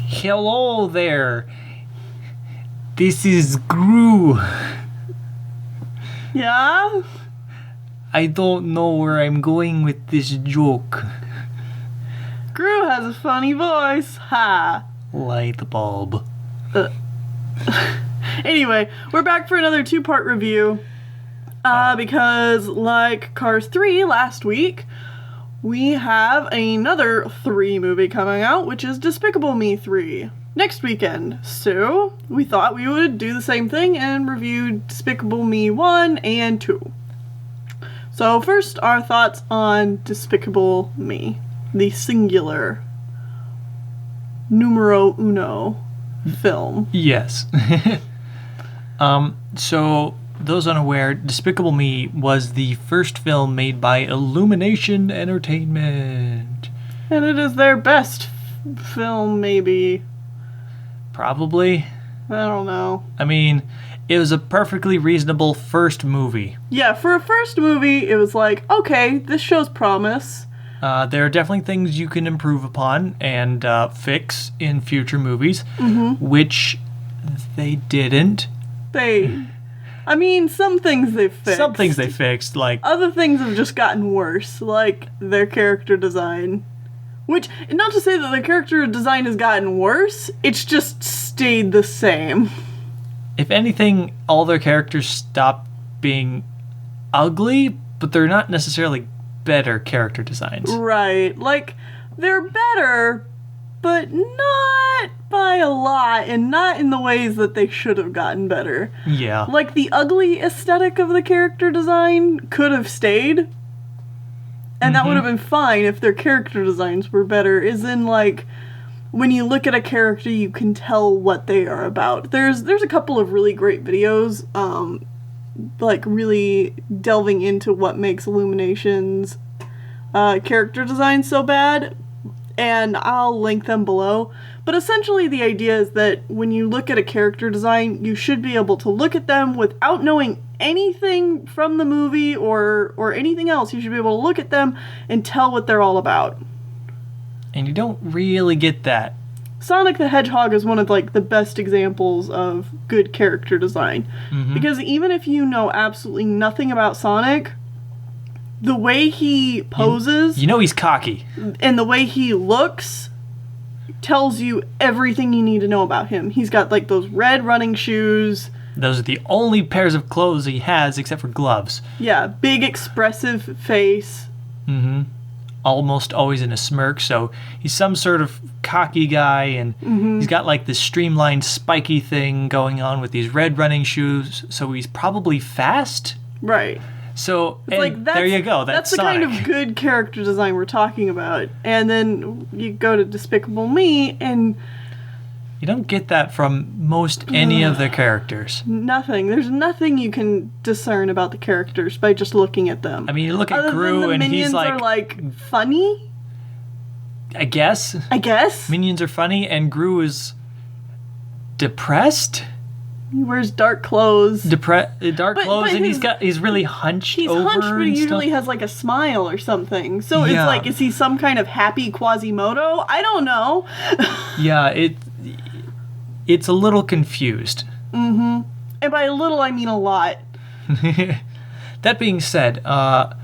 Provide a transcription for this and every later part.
Hello there. This is Gru. Yeah? I don't know where I'm going with this joke. Gru has a funny voice. Ha. Light bulb. Anyway, we're back for another 2-part review. Because, like Cars 3 last week, we have another 3 movie coming out, which is Despicable Me 3, next weekend. So, we thought we would do the same thing and review Despicable Me 1 and 2. So, first, our thoughts on Despicable Me, the singular numero uno film. Yes. So, those unaware, Despicable Me was the first film made by Illumination Entertainment. And it is their best film, maybe. Probably. I don't know. I mean, it was a perfectly reasonable first movie. Yeah, for a first movie, it was like, okay, this shows promise. There are definitely things you can improve upon and fix in future movies, which they didn't. I mean, some things they fixed. Some things they fixed, like... Other things have just gotten worse, like their character design. Which, not to say that their character design has gotten worse, it's just stayed the same. If anything, all their characters stopped being ugly, but they're not necessarily better character designs. Right. Like, they're better, but not by a lot, and not in the ways that they should have gotten better. Yeah. Like, the ugly aesthetic of the character design could have stayed, and that would have been fine if their character designs were better, as in, like, when you look at a character, you can tell what they are about. There's a couple of really great videos, like, really delving into what makes Illumination's character design so bad, and I'll link them below. But essentially the idea is that when you look at a character design, you should be able to look at them without knowing anything from the movie or anything else. You should be able to look at them and tell what they're all about. And you don't really get that. Sonic the Hedgehog is one of, like, the best examples of good character design. Because even if you know absolutely nothing about Sonic, the way he poses... You know he's cocky. And the way he looks tells you everything you need to know about him. He's got, like, those red running shoes. Those are the only pairs of clothes he has, except for gloves. Yeah, big expressive face. Almost always in a smirk, so he's some sort of cocky guy, and he's got, like, this streamlined spiky thing going on with these red running shoes, so he's probably fast? Right. So, and like, there you go. That's the Sonic. kind of good character design we're talking about. And then you go to Despicable Me, and... You don't get that from most any of their characters. Nothing. There's nothing you can discern about the characters by just looking at them. I mean, you look at Gru, and he's like... Are, like, funny? I guess. Minions are funny, and Gru is depressed? He wears dark clothes. Dark clothes, and his, he's really hunched over. He's hunched, but he usually has, like, a smile or something. So it's like, is he some kind of happy Quasimodo? I don't know. Yeah, it's a little confused. And by a little, I mean a lot. That being said, one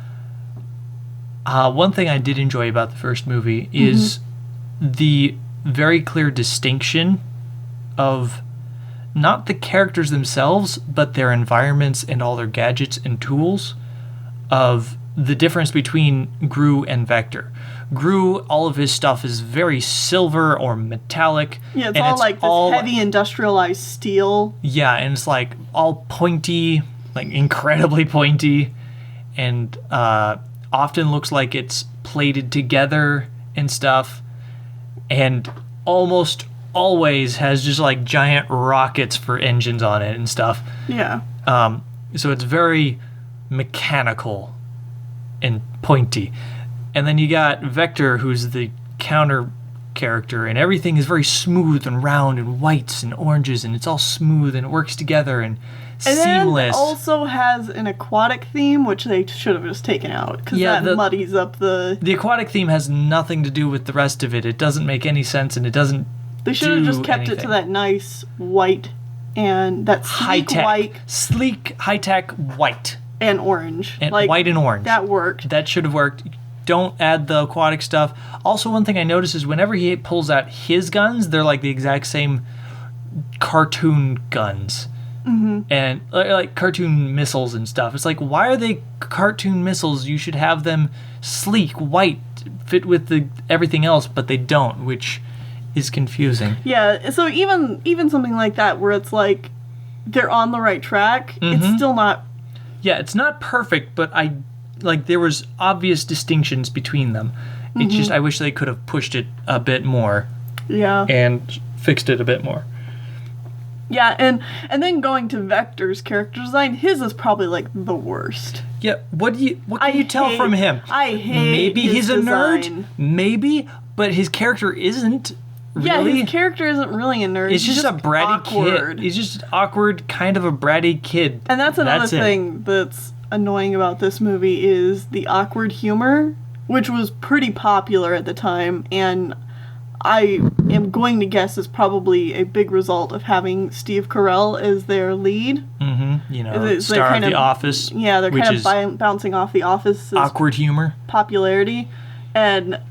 thing I did enjoy about the first movie is the very clear distinction of not the characters themselves, but their environments and all their gadgets and tools, of the difference between Gru and Vector. Gru, all of his stuff is very silver or metallic. Yeah, it's all like this heavy industrialized steel. Yeah, and it's like all pointy, like incredibly pointy, and often looks like it's plated together and stuff, and almost always has just like giant rockets for engines on it and stuff. Yeah. So it's very mechanical and pointy. And then you got Vector, who's the counter character, and everything is very smooth and round and whites and oranges, and it's all smooth and it works together and seamless. And also has an aquatic theme, which they should have just taken out, because that muddies up the... The aquatic theme has nothing to do with the rest of it. It doesn't make any sense, and it doesn't They should have just kept it to anything. that nice white and that sleek white Sleek, high-tech white. and orange. And white and orange. That worked. That should have worked. Don't add the aquatic stuff. Also, one thing I noticed is whenever he pulls out his guns, they're like the exact same cartoon guns. And like cartoon missiles and stuff. It's like, why are they cartoon missiles? You should have them sleek, white, fit with the everything else, but they don't, which is confusing. Yeah, so even something like that where it's like they're on the right track, it's still not. Yeah, it's not perfect, but there was obvious distinctions between them. It's just I wish they could have pushed it a bit more. Yeah. And fixed it a bit more. Yeah, and then going to Vector's character design, his is probably like the worst. Yeah, what can you tell from him? I hate Maybe his he's a design. nerd, maybe, but his character isn't really. Yeah, his character isn't really a nerd. He's just a bratty awkward. kid. He's just awkward, kind of a bratty kid. And that's another it. thing that's annoying about this movie is the awkward humor, which was pretty popular at the time, and I am going to guess is probably a big result of having Steve Carell as their lead. You know, It's star kind of The of- Office. Yeah, they're which kind is of bouncing off The Office's awkward humor. popularity. And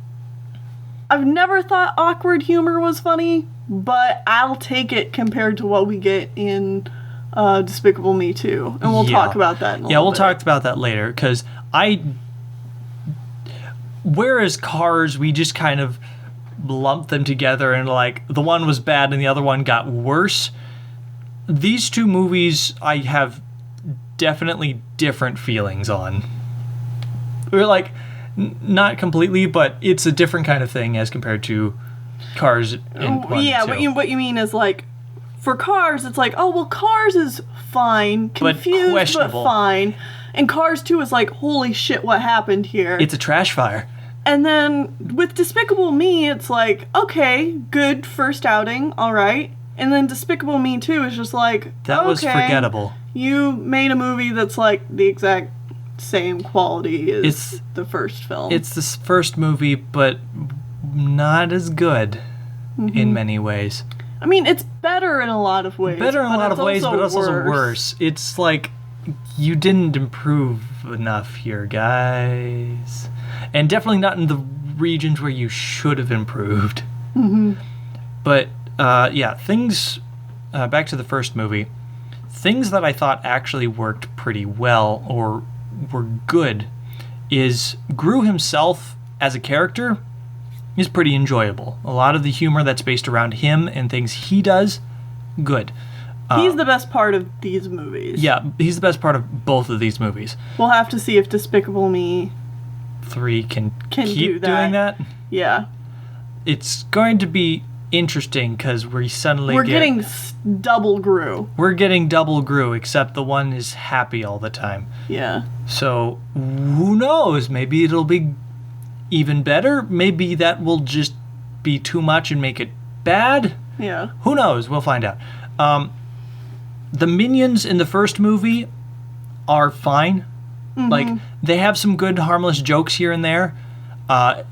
I've never thought awkward humor was funny, but I'll take it compared to what we get in Despicable Me 2. And we'll talk about that in a little we'll bit. talk about that later, because whereas Cars, we just kind of lumped them together and like the one was bad and the other one got worse. These two movies I have definitely different feelings on. We're like not completely, but it's a different kind of thing as compared to Cars and 1 Yeah, and 2. what you mean is like for Cars it's like, oh well, Cars is fine, confused but questionable. fine. And Cars 2 is like, holy shit, what happened here? It's a trash fire. And then with Despicable Me, it's like, okay, good first outing, all right. And then Despicable Me 2 is just like, That was okay, forgettable. You made a movie that's like the exact same quality as It's- the first film. It's the first movie, but not as good in many ways. I mean, it's better in a lot of ways. Better in a but lot it's of ways, also but it's also worse. It's like you didn't improve enough here, guys. And definitely not in the regions where you should have improved. But, things... back to the first movie. Things that I thought actually worked pretty well, or were good, is Gru himself as a character is pretty enjoyable. A lot of the humor that's based around him and things he does, good. He's the best part of these movies. Yeah, he's the best part of both of these movies. We'll have to see if Despicable Me 3 can Can keep do that. doing that. Yeah. It's going to be interesting because we suddenly We're getting double Gru. we're getting double Gru, except the one is happy all the time. Yeah. So who knows? Maybe it'll be even better. Maybe that will just be too much and make it bad. Yeah. Who knows? We'll find out. The minions in the first movie are fine. Like they have some good harmless jokes here and there.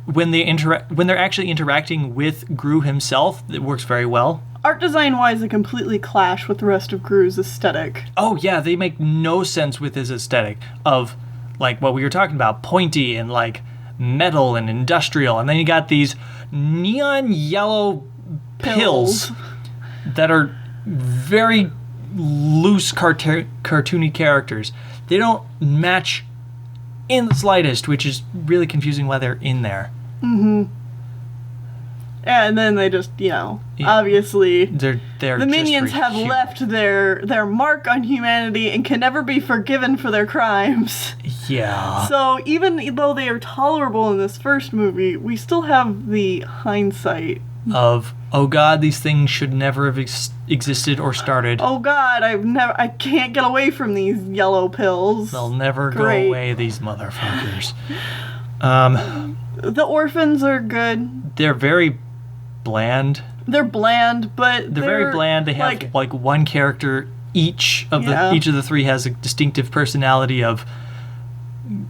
When they're actually interacting with Gru himself, it works very well. Art design wise, they completely clash with the rest of Gru's aesthetic. Oh yeah, they make no sense with his aesthetic of like what we were talking about, pointy and like metal and industrial, and then you got these neon yellow pills that are very loose cartoony characters. They don't match in the slightest, which is really confusing why they're in there. And then they just, obviously They're the just minions for have humor. left their mark on humanity and can never be forgiven for their crimes. Yeah. So even though they are tolerable in this first movie, we still have the hindsight. Of, oh god, these things should never have existed or started. Oh god, I can't get away from these yellow pills. They'll never Great. go away, these motherfuckers. The orphans are good. They're very bland. They're bland, but They're very bland. They have like one character each of the three has a distinctive personality of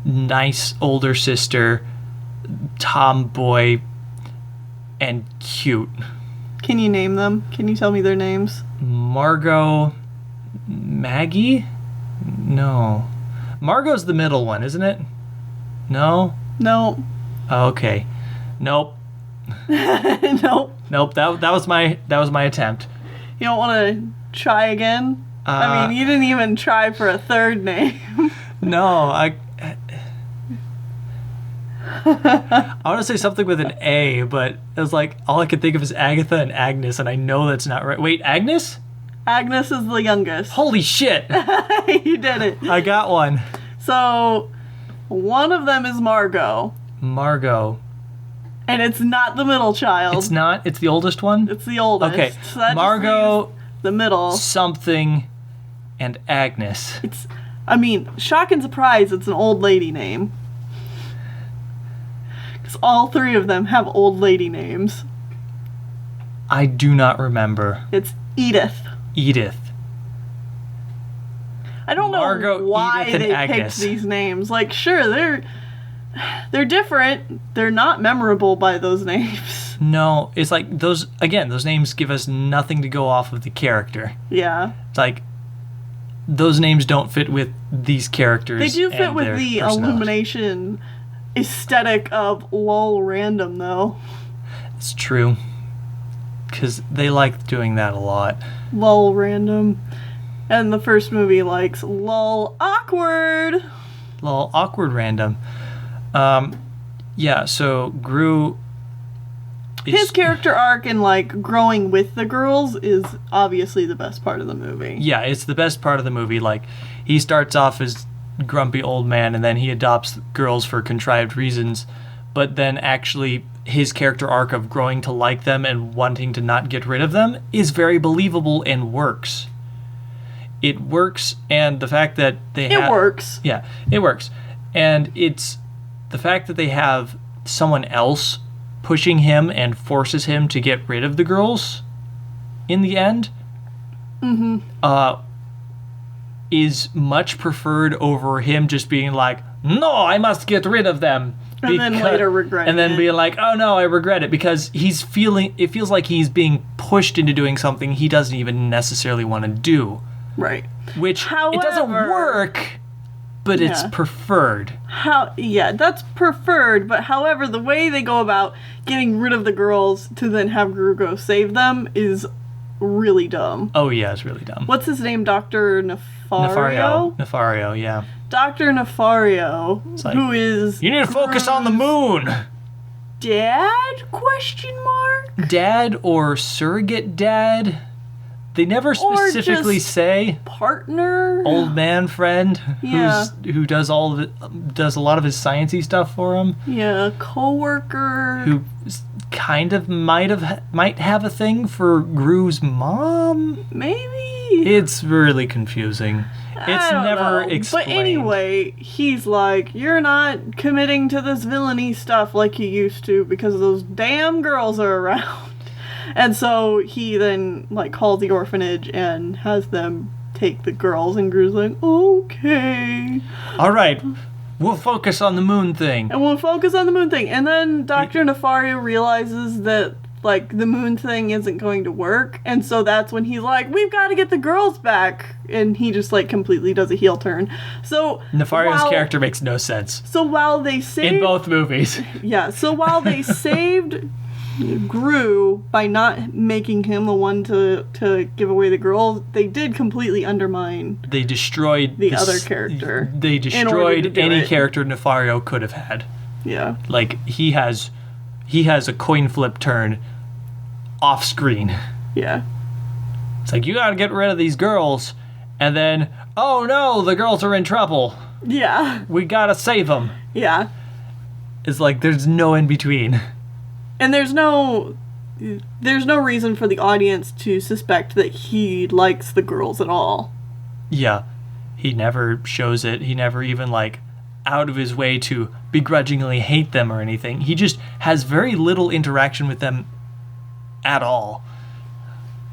nice older sister, tomboy, and cute. Can you name them? Can you tell me their names? Margot... Maggie? No. Margot's the middle one, isn't it? No? No. Okay. Nope. Nope. Nope. That was my attempt. You don't want to try again? I mean, you didn't even try for a third name. No, I want to say something with an A, but it was like all I could think of is Agatha and Agnes, and I know that's not right. Wait, Agnes? Agnes is the youngest. Holy shit! You did it. I got one. So, one of them is Margot. Margot. And it's not the middle child. It's not? It's the oldest one? It's the oldest. Okay. So that Margot, just leaves the middle. something, and Agnes. Shock and surprise, it's an old lady name. Because all three of them have old lady names. I do not remember. It's Edith. Edith. I don't Margot, know why Edith, and they Agnes. picked these names. Like, sure, they're different. They're not memorable by those names. No, it's like those names give us nothing to go off of the character. Yeah. It's like those names don't fit with these characters. They do fit and with their the personalities. Illumination aesthetic of lol random, though. It's true. Because they like doing that a lot. Lol random. And the first movie likes lol awkward. Lol awkward random. Yeah, so Gru... His character arc and, like, growing with the girls is obviously the best part of the movie. Yeah, it's the best part of the movie. Like, he starts off as grumpy old man, and then he adopts girls for contrived reasons. But then actually, his character arc of growing to like them and wanting to not get rid of them is very believable and works. It works, and the fact that they have... It works. Yeah, it works. And it's the fact that they have someone else pushing him and forces him to get rid of the girls in the end is much preferred over him just being like, no, I must get rid of them. And then later regretting And then it. being like, oh no, I regret it, because it feels like he's being pushed into doing something he doesn't even necessarily want to do. Right. Which, it doesn't work, but it's preferred. That's preferred, but however, the way they go about getting rid of the girls to then have Gru go save them is really dumb. Oh yeah, it's really dumb. What's his name? Dr. Nefario? Nefario, yeah. Dr. Nefario, like, who is... You need to focus on the moon! Dad? Question mark? Dad or surrogate dad? They never specifically say. Partner? Old man friend Yeah. who does all of it, does a lot of his sciencey stuff for him. Yeah, coworker. Who kind of might have a thing for Gru's mom. Maybe. It's really confusing. It's I don't never know. explained. But anyway, he's like, you're not committing to this villainy stuff like you used to because those damn girls are around. And so he then, like, calls the orphanage and has them take the girls, and Gru's like, okay. All right, we'll focus on the moon thing. And we'll focus on the moon thing. And then Dr. Nefario realizes that, like, the moon thing isn't going to work. And so that's when he's like, we've got to get the girls back. And he just, like, completely does a heel turn. So Nefario's character makes no sense. So while they saved... In both movies. Yeah, so while they saved Gru by not making him the one to give away the girls, they did completely undermine... They destroyed... the other character. They destroyed any character Nefario could have had. Yeah. Like, he has a coin flip turn off screen. Yeah. It's like, you gotta get rid of these girls, and then, oh no, the girls are in trouble. Yeah. We gotta save them. Yeah. It's like, there's no in between. And there's no reason for the audience to suspect that he likes the girls at all. Yeah. He never shows it. He never even, like, out of his way to begrudgingly hate them or anything. He just has very little interaction with them at all.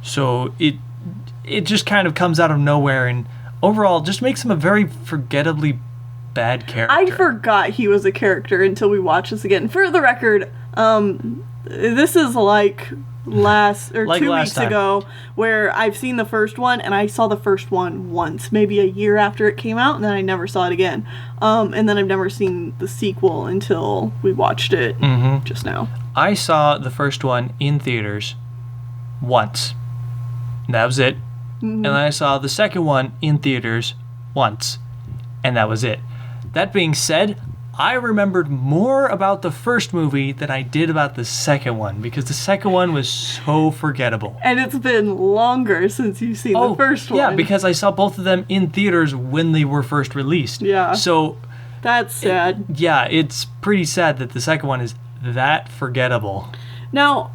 So it just kind of comes out of nowhere, and overall just makes him a very forgettably bad character. I forgot he was a character until we watch this again. For the record, this is like last 2 Like last weeks time. ago, where I've seen the first one, and I saw the first one once, maybe a year after it came out, and then I never saw it again. And then I've never seen the sequel until we watched it just now. I saw the first one in theaters once. And that was it. And then I saw the second one in theaters once. And that was it. That being said, I remembered more about the first movie than I did about the second one, because the second one was so forgettable. And it's been longer since you've seen the first one. Yeah, because I saw both of them in theaters when they were first released. Yeah. So that's sad. it's pretty sad that the second one is that forgettable. Now,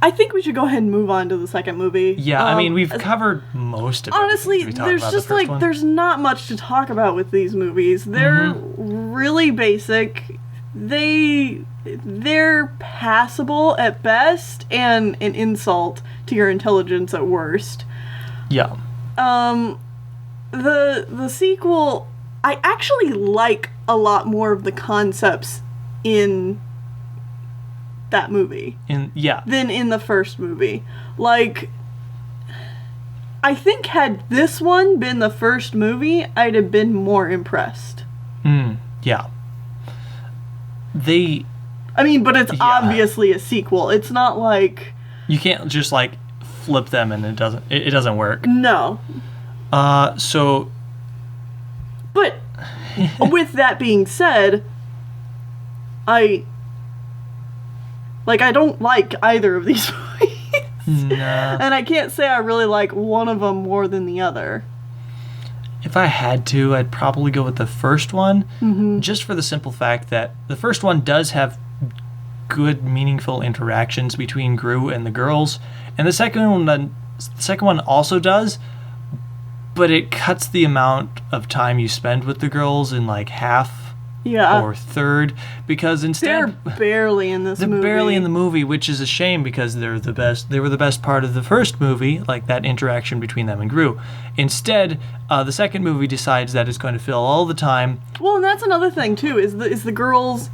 I think we should go ahead and move on to the second movie. Yeah, I mean, we've covered most of it. Honestly, We talked there's about just the first one. there's not much to talk about with these movies. They're really basic. They're passable at best and an insult to your intelligence at worst. Yeah. The sequel, I actually like a lot more of the concepts in that movie than in the first movie. Like, I think had this one been the first movie, I'd have been more impressed. Yeah. But it's obviously a sequel. It's not like You can't just like flip them and it doesn't work. No. So But with that being said, I don't like either of these movies. nah. And I can't say I really like one of them more than the other. If I had to, I'd probably go with the first one, just for the simple fact that the first one does have good, meaningful interactions between Gru and the girls, and the second one also does, but it cuts the amount of time you spend with the girls in like half. Or third, because instead they're barely in this movie. They're barely in the movie, which is a shame because they're the best. They were the best part of the first movie, like that interaction between them and Gru. Instead, the second movie decides that it's going to fill all the time. Well, and that's another thing too. Is the girls,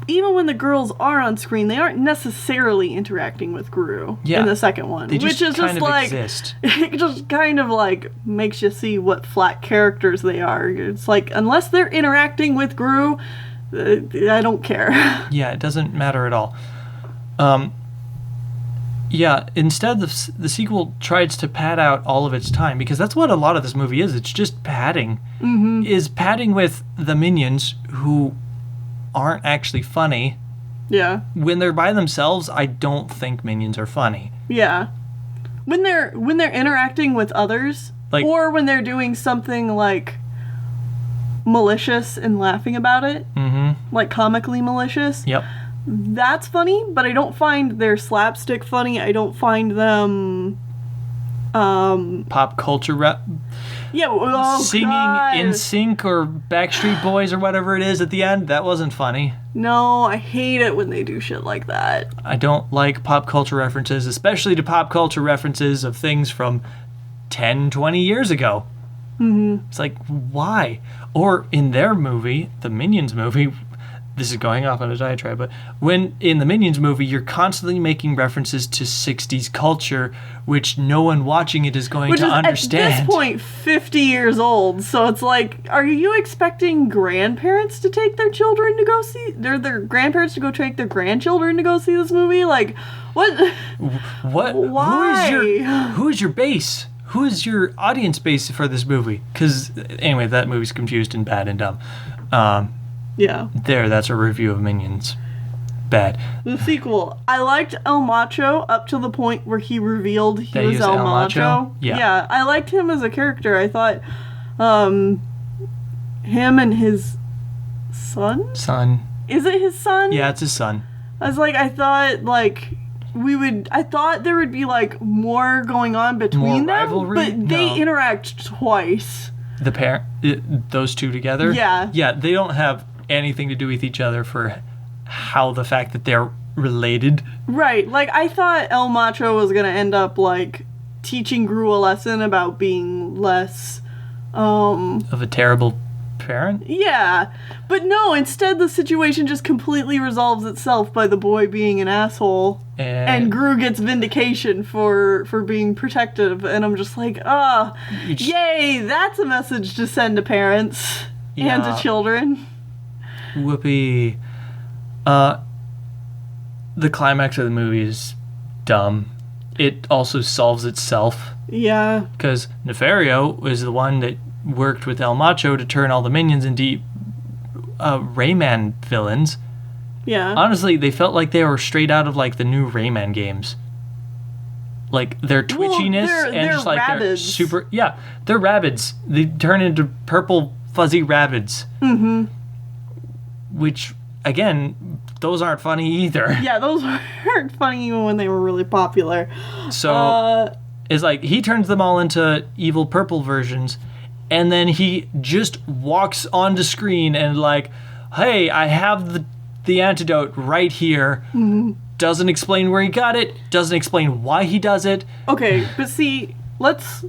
even when the girls are on screen, they aren't necessarily interacting with Gru in the second one. They just which is kind just of like exist. It just kind of like makes you see what flat characters they are. It's like, unless they're interacting with Gru, I don't care. Yeah, it doesn't matter at all. Instead the sequel tries to pad out all of its time, because that's what a lot of this movie is. It's just padding. Is padding with the minions who aren't actually funny. Yeah. When they're by themselves, I don't think minions are funny. Yeah. When they're interacting with others, or when they're doing something like malicious and laughing about it, like comically malicious. Yep. That's funny, but I don't find their slapstick funny. I don't find them pop culture singing in sync or Backstreet Boys or whatever it is at the end. That wasn't funny. No, I hate it when they do shit like that. I don't like pop culture references, especially to pop culture references of things from 10, 20 years ago. It's like, why? Or in their movie, the Minions movie, this is going off on a diatribe, but when in the Minions movie, you're constantly making references to 60s culture, which no one watching it is going to understand. At this point 50 years old, so it's like, are you expecting grandparents to take their children to go see, their grandparents to go take their grandchildren to go see this movie? Like, what? Why? Who's your base? Who is your audience base for this movie? Because, anyway, that movie's confused and bad and dumb. Yeah. That's a review of Minions. Bad. The sequel. I liked El Macho up to the point where he revealed he was El Macho. Yeah. I liked him as a character. I thought him and his son? Is it his son? Yeah, it's his son. I thought there would be like more going on between them, rivalry? But they interact twice. Those two together? Yeah. Yeah, they don't have anything to do with each other for how the fact that they're related. Right. Like, I thought El Macho was going to end up, like, teaching Gru a lesson about being less, of a terrible parent? Yeah. But no, instead the situation just completely resolves itself by the boy being an asshole. And Gru gets vindication for being protective. And I'm just like, yay, that's a message to send to parents and to children. Whoopee. The climax of the movie is dumb. It also solves itself. Yeah. Because Nefario was the one that worked with El Macho to turn all the minions into Rayman villains. Yeah. Honestly, they felt like they were straight out of like the new Rayman games. Like their twitchiness they're just like rabbids. They're super. Yeah, they're rabbids. They turn into purple fuzzy rabbids. Mm-hmm. Which again, those aren't funny either. Yeah, those weren't funny even when they were really popular. So it's like he turns them all into evil purple versions, and then he just walks onto screen and like, hey, I have the antidote right here. Mm-hmm. Doesn't explain where he got it. Doesn't explain why he does it. Okay, but see, let's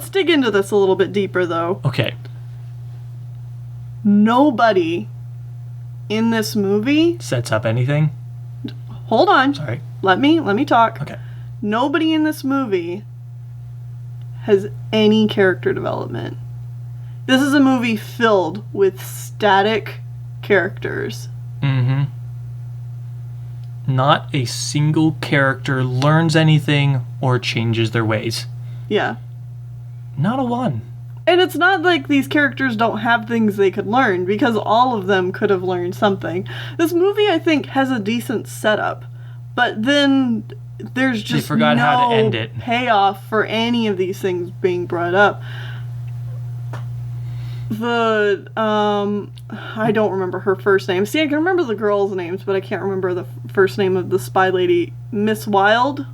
dig into this a little bit deeper though. Okay. Nobody in this movie Sets up anything? Hold on. Sorry. Let me talk. Okay. Nobody in this movie has any character development. This is a movie filled with static characters. Mm-hmm. Not a single character learns anything or changes their ways. Yeah. Not a one. And it's not like these characters don't have things they could learn, because all of them could have learned something. This movie, I think, has a decent setup, but then there's just they forgot how to end it. Payoff for any of these things being brought up. I don't remember her first name. See, I can remember the girls' names, but I can't remember the first name of the spy lady. Miss Wilde?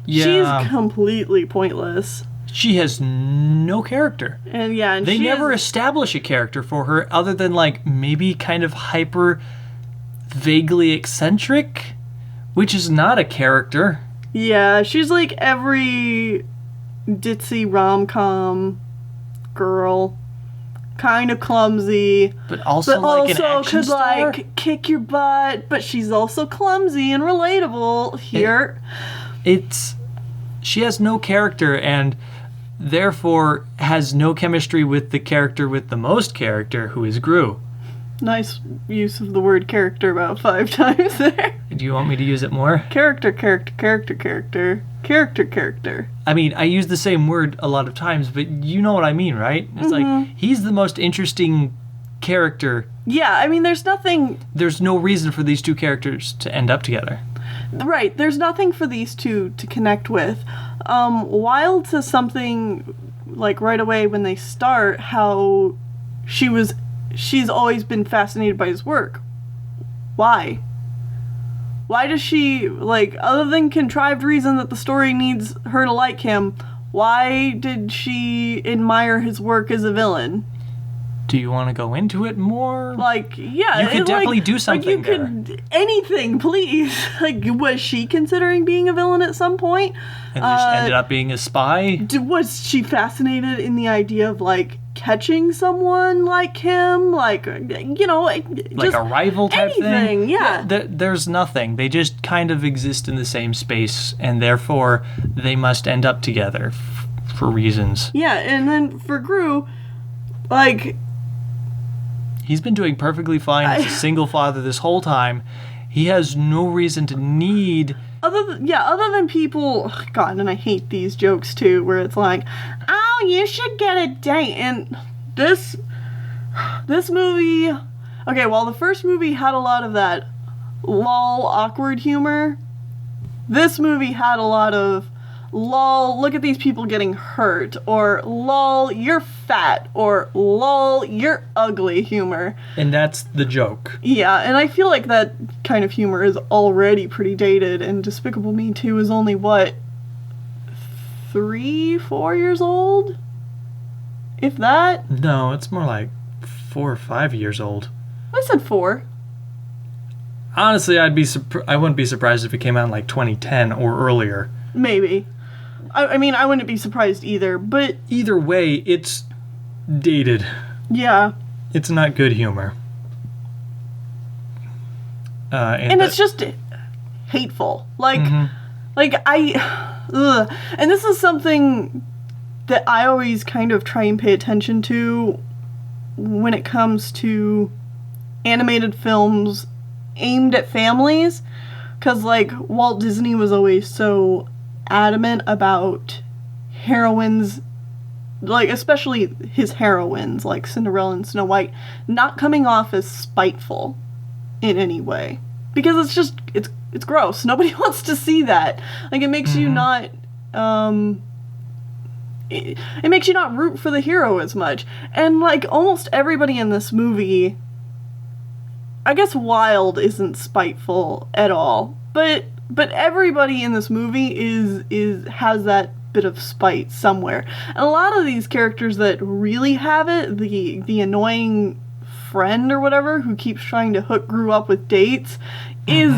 Yeah. She's completely pointless. She has no character. And yeah, and they never establish a character for her other than like maybe kind of hyper vaguely eccentric, which is not a character. Yeah, she's like every ditzy rom-com girl. Kind of clumsy, but also like an action could star? like kick your butt, but she's also clumsy and relatable here. She has no character and therefore has no chemistry with the character with the most character, who is Gru. Nice use of the word character about 5 times there. Do you want me to use it more? Character. I mean, I use the same word a lot of times, but you know what I mean, right? It's like, he's the most interesting character. Yeah, I mean, there's no reason for these two characters to end up together. Right, there's nothing for these two to connect with. Wilde says something, like, right away when they start, how she's always been fascinated by his work. Why? Why does she, like, other than contrived reason that the story needs her to like him, why did she admire his work as a villain? Do you want to go into it more? Like, yeah. You could definitely do something anything, please. Like, was she considering being a villain at some point? And just ended up being a spy? Was she fascinated in the idea of, like, catching someone like him? Like, you know, like a rival type thing? Yeah. There's nothing. They just kind of exist in the same space, and therefore they must end up together for reasons. Yeah, and then for Gru, like... He's been doing perfectly fine as a single father this whole time. He has no reason to need... Other than people... Oh God, and I hate these jokes too, where it's like, oh, you should get a date. And this movie... Okay, while the first movie had a lot of that lol awkward humor, this movie had a lot of lol, look at these people getting hurt, or lol, you're fat, or lol, you're ugly humor. And that's the joke. Yeah, and I feel like that kind of humor is already pretty dated, and Despicable Me 2 is only, what, 3-4 years old? If that? No, it's more like 4 or 5 years old. I said 4. Honestly, I wouldn't be surprised if it came out in like 2010 or earlier. Maybe. I mean, I wouldn't be surprised either, but... Either way, it's dated. Yeah. It's not good humor. And it's just hateful. Like, ugh. And this is something that I always kind of try and pay attention to when it comes to animated films aimed at families. Because, like, Walt Disney was always so adamant about heroines, like, especially his heroines, like Cinderella and Snow White, not coming off as spiteful in any way. Because it's just, it's gross. Nobody wants to see that. Like, it makes you not, it makes you not root for the hero as much. And, like, almost everybody in this movie, I guess Wild isn't spiteful at all, but everybody in this movie has that bit of spite somewhere. And a lot of these characters that really have it, the annoying friend or whatever who keeps trying to hook Gru up with dates, is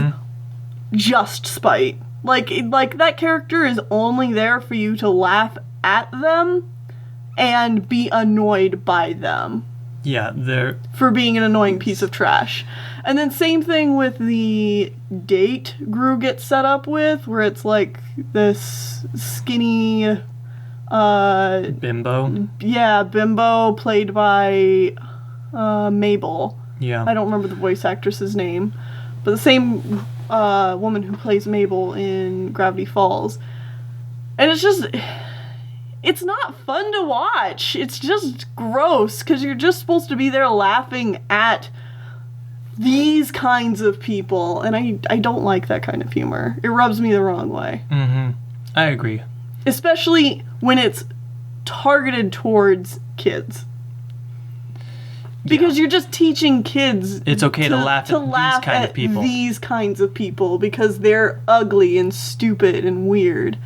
just spite. Like that character is only there for you to laugh at them and be annoyed by them. Yeah, they're... for being an annoying piece of trash. And then same thing with the date Gru gets set up with, where it's like this skinny... bimbo? Yeah, bimbo, played by Mabel. Yeah. I don't remember the voice actress's name. But the same woman who plays Mabel in Gravity Falls. And it's just... it's not fun to watch. It's just gross, because you're just supposed to be there laughing at these kinds of people, and I don't like that kind of humor. It rubs me the wrong way. I agree. Especially when it's targeted towards kids. Because you're just teaching kids it's okay to laugh at these kind of people. These kinds of people, because they're ugly and stupid and weird.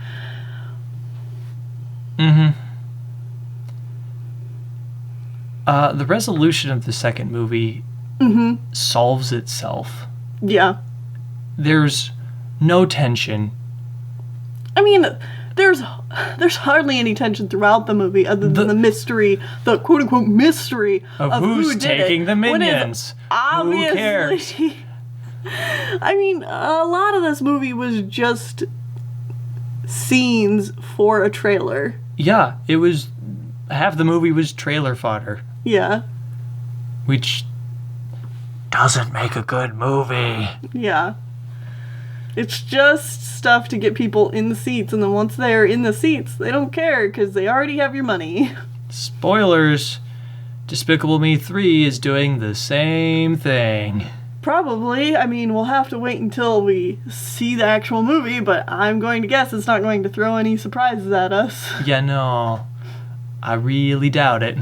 The resolution of the second movie solves itself. Yeah. There's no tension. I mean, there's hardly any tension throughout the movie other than the mystery, the quote-unquote mystery of who's who taking the minions. Obviously, who cares? I mean, a lot of this movie was just scenes for a trailer. Yeah, it was... half the movie was trailer fodder. Yeah. Which doesn't make a good movie. Yeah. It's just stuff to get people in the seats, and then once they're in the seats, they don't care, because they already have your money. Spoilers. Despicable Me 3 is doing the same thing. Probably. I mean, we'll have to wait until we see the actual movie, but I'm going to guess it's not going to throw any surprises at us. Yeah, no. I really doubt it.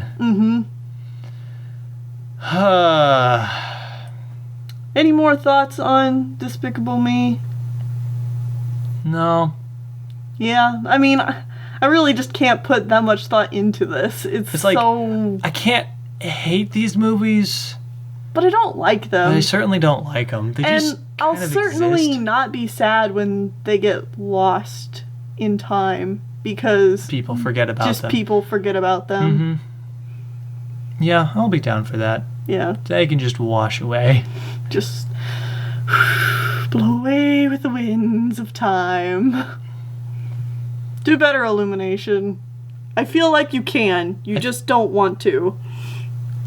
Any more thoughts on Despicable Me? No. Yeah, I mean, I really just can't put that much thought into this. It's like, so... I can't hate these movies, but I don't like them. but I certainly don't like them. They just I'll kind of certainly exist. not be sad when they get lost in time, because People forget about just them. people forget about them. Yeah, I'll be down for that. Yeah. They can just wash away. Just blow away with the winds of time. Do better, Illumination. I feel like you can. You just don't want to.